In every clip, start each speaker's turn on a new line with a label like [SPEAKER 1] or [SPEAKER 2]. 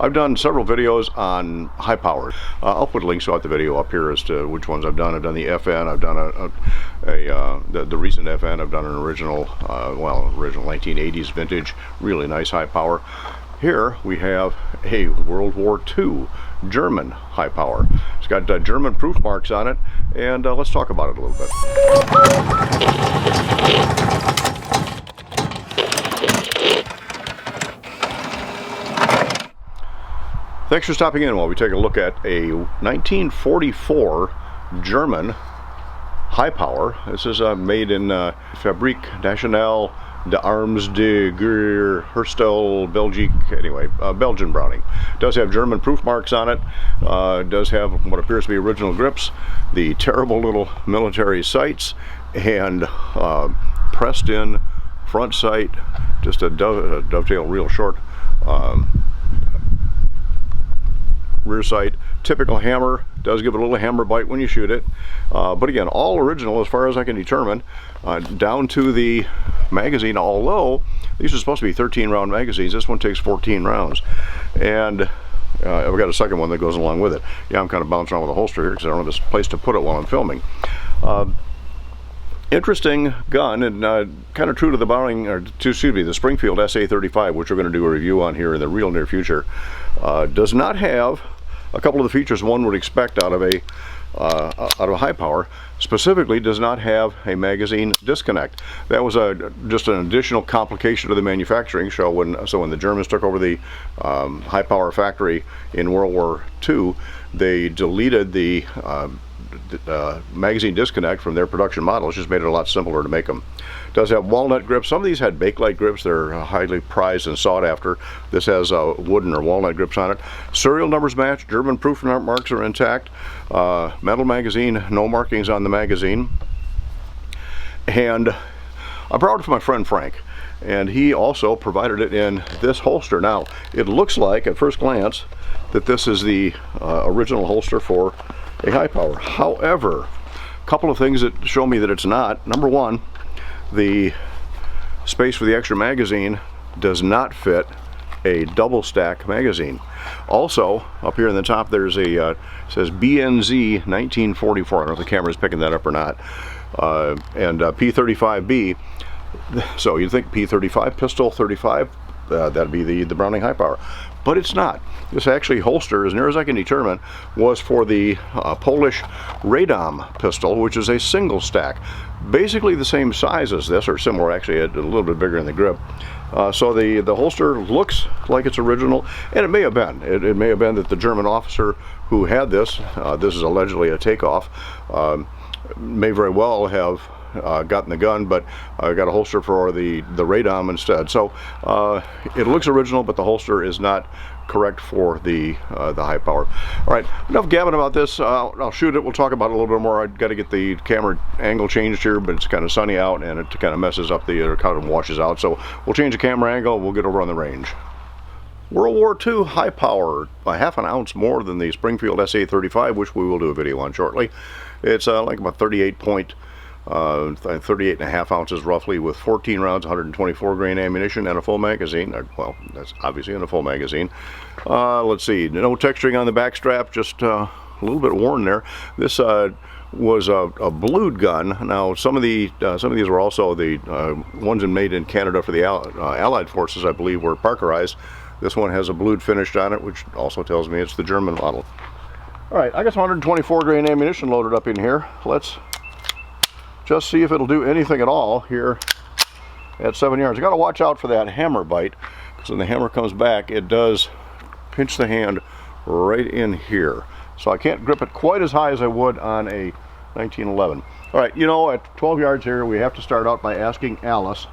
[SPEAKER 1] I've done several videos on high power. I'll put links throughout the video up here as to which ones I've done. I've done the FN, I've done the recent FN, I've done an original, original 1980s vintage, really nice high power. Here we have a World War II German high power. It's got German proof marks on it, and let's talk about it a little bit. Thanks for stopping in while we take a look at a 1944 German high power. This is made in Fabrique Nationale d'Armes de Guerre, Herstel, Belgique, anyway, Belgian Browning. Does have German proof marks on it, does have what appears to be original grips, the terrible little military sights, and pressed in front sight, just a dovetail real short rear sight. Typical hammer, does give it a little hammer bite when you shoot it, but again, all original as far as I can determine, down to the magazine, although these are supposed to be 13 round magazines. This one takes 14 rounds, and I've got a second one that goes along with it. Yeah, I'm kind of bouncing around with a holster here because I don't have this place to put it while I'm filming. Interesting gun, and kind of true to the Browning, or the Springfield SA-35, which we're going to do a review on here in the real near future. Does not have a couple of the features one would expect out of a high power. Specifically, does not have a magazine disconnect. That was just an additional complication to the manufacturing. So when the Germans took over the high power factory in World War II, they deleted the magazine disconnect from their production models, just made it a lot simpler to make them. Does have walnut grips. Some of these had Bakelite grips. They're highly prized and sought after. This has wooden or walnut grips on it. Serial numbers match. German proof marks are intact. Metal magazine, no markings on the magazine. And I borrowed it from my friend Frank, and he also provided it in this holster. Now, it looks like at first glance that this is the original holster for a high power. However, a couple of things that show me that it's not. Number one, the space for the extra magazine does not fit a double stack magazine. Also, up here in the top there's a says BNZ 1944. I don't know if the camera's picking that up or not. And P35B. So you'd think P35 pistol 35, that'd be the Browning high power, but it's not. This actually holster, as near as I can determine, was for the Polish Radom pistol, which is a single stack, basically the same size as this, or similar, actually a little bit bigger in the grip. So the holster looks like it's original, and it may have been. It may have been that the German officer who had this, this is allegedly a takeoff, may very well have gotten the gun, but got a holster for the Radom instead. So it looks original, but the holster is not correct for the high power. All right, enough gabbing about this. I'll shoot it. We'll talk about it a little bit more. I've got to get the camera angle changed here, but it's kind of sunny out, and it kind of messes up the, or kind of washes out. So we'll change the camera angle. We'll get over on the range. World War II high power, a half an ounce more than the Springfield SA-35, which we will do a video on shortly. It's like about 38 and a half ounces roughly, with 14 rounds, 124 grain ammunition, and a full magazine. Well, that's obviously in a full magazine. Let's see, no texturing on the back strap, just a little bit worn there. This was a blued gun. Now some of these were also the ones made in Canada for the Allied forces, I believe, were Parkerized. This one has a blued finish on it, which also tells me it's the German model. All right, I got some 124 grain ammunition loaded up in here. Let's just see if it'll do anything at all here at 7 yards. I got to watch out for that hammer bite, because when the hammer comes back, it does pinch the hand right in here. So I can't grip it quite as high as I would on a 1911. All right, you know, at 12 yards here, we have to start out by asking Alice.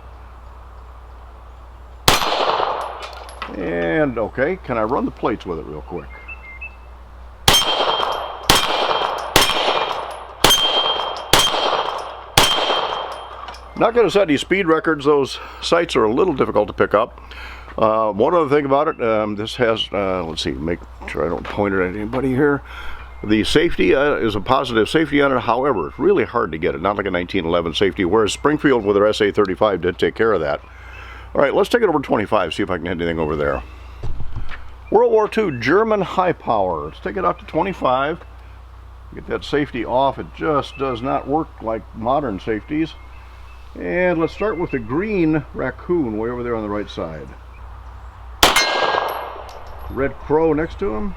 [SPEAKER 1] And okay, can I run the plates with it real quick? Not going to set any speed records. Those sights are a little difficult to pick up. One other thing about it, this has, let's see, make sure I don't point it at anybody here. The safety is a positive safety on it. However, it's really hard to get it. Not like a 1911 safety, whereas Springfield with their SA-35 did take care of that. All right, let's take it over 25, see if I can hit anything over there. World War II German high power. Let's take it out to 25. Get that safety off. It just does not work like modern safeties. And let's start with the green raccoon way over there on the right side. Red crow next to him.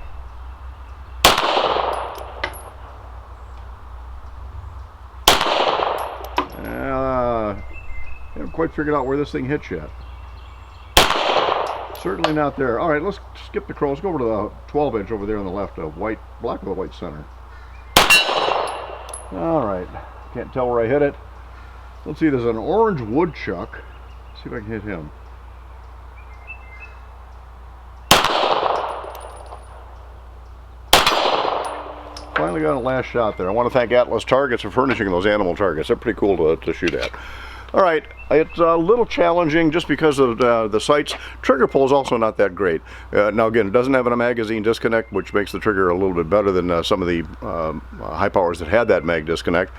[SPEAKER 1] Haven't quite figured out where this thing hits yet. Certainly not there. All right, let's skip the crow. Let's go over to the 12-inch over there on the left, black with a white center. All right, can't tell where I hit it. Let's see, there's an orange woodchuck. Let's see if I can hit him. Finally got a last shot there. I want to thank Atlas Targets for furnishing those animal targets. They're pretty cool to shoot at. All right, it's a little challenging just because of the sights. Trigger pull is also not that great. Now again, it doesn't have a magazine disconnect, which makes the trigger a little bit better than some of the high powers that had that mag disconnect.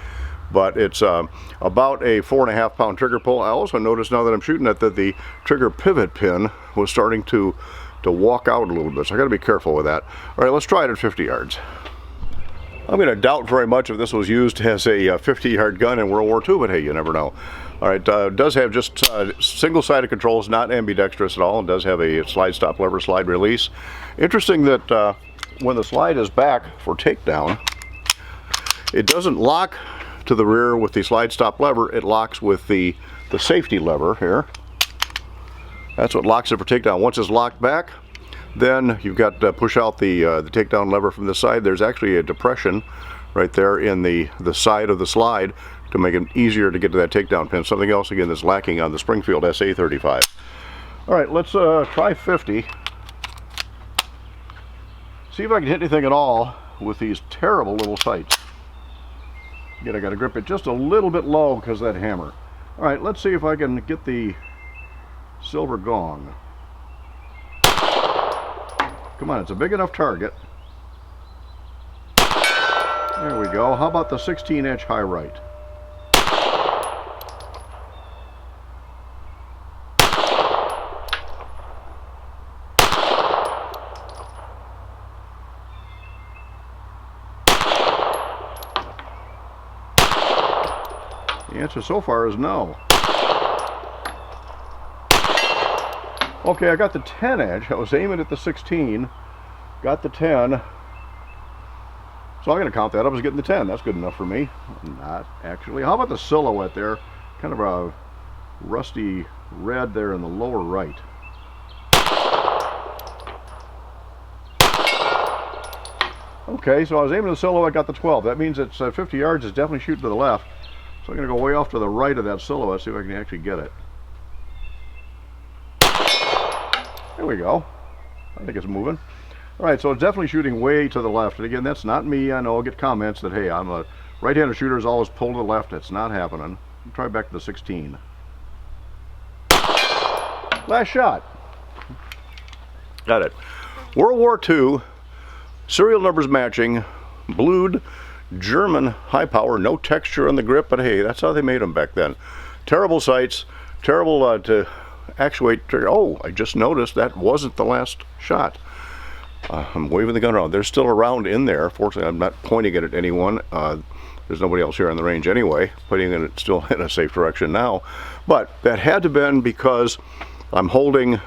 [SPEAKER 1] But it's about a 4.5 pound trigger pull. I also noticed now that I'm shooting it that the trigger pivot pin was starting to walk out a little bit, so I got to be careful with that. All right, let's try it at 50 yards. I'm going to doubt very much if this was used as a 50-yard gun in World War II, but hey, you never know. All right, it does have just single-sided controls, not ambidextrous at all. It does have a slide stop lever, slide release. Interesting that when the slide is back for takedown, it doesn't lock to the rear with the slide stop lever. It locks with the safety lever here. That's what locks it for takedown. Once it's locked back, then you've got to push out the takedown lever from the side. There's actually a depression right there in the side of the slide to make it easier to get to that takedown pin. Something else again that's lacking on the Springfield SA-35. All right, let's try 50. See if I can hit anything at all with these terrible little sights. Again, I got to grip it just a little bit low because of that hammer. All right, let's see if I can get the silver gong. Come on, it's a big enough target. There we go. How about the 16-inch high right? The answer so far is no. Okay, I got the 10 edge. I was aiming at the 16, got the 10. So I'm going to count that. I was getting the 10. That's good enough for me. Not actually. How about the silhouette there? Kind of a rusty red there in the lower right. Okay, so I was aiming at the silhouette, got the 12. That means it's 50 yards. It's definitely shooting to the left. So I'm going to go way off to the right of that silhouette, see if I can actually get it. There we go. I think it's moving. All right, so it's definitely shooting way to the left. And again, that's not me. I know I'll get comments that, hey, I'm a right-handed shooter, is always pull to the left. It's not happening. Try back to the 16. Last shot. Got it. World War II, serial numbers matching, blued, German high power, no texture on the grip, but hey, that's how they made them back then. Terrible sights, terrible to actuate trigger. Oh, I just noticed that wasn't the last shot. I'm waving the gun around. They're still around in there. Fortunately, I'm not pointing it at anyone. There's nobody else here on the range anyway, putting it still in a safe direction now. But that had to have been because I'm holding,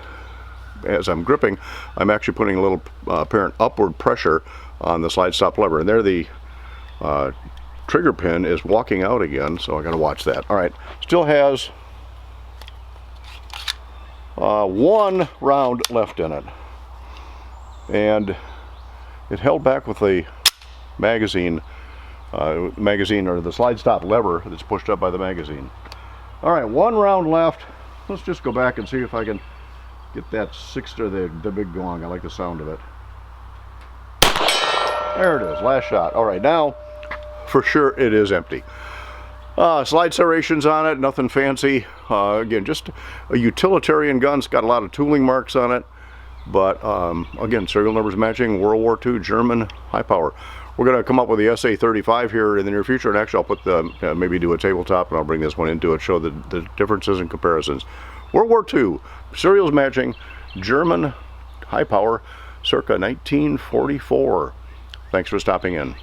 [SPEAKER 1] as I'm gripping, I'm actually putting a little apparent upward pressure on the slide stop lever. And there the trigger pin is walking out again, so I got to watch that. All right, still has one round left in it, and it held back with the magazine or the slide stop lever that's pushed up by the magazine. All right, one round left. Let's just go back and see if I can get that or the big gong. I like the sound of it. There it is, last shot. All right, now for sure it is empty. Slide serrations on it, nothing fancy. Again, just a utilitarian gun. It's got a lot of tooling marks on it, but again, serial numbers matching, World War II German high power. We're going to come up with the SA-35 here in the near future, and actually I'll put the maybe do a tabletop, and I'll bring this one into it, show the differences and comparisons. World War II serials matching, German high power, circa 1944. Thanks for stopping in.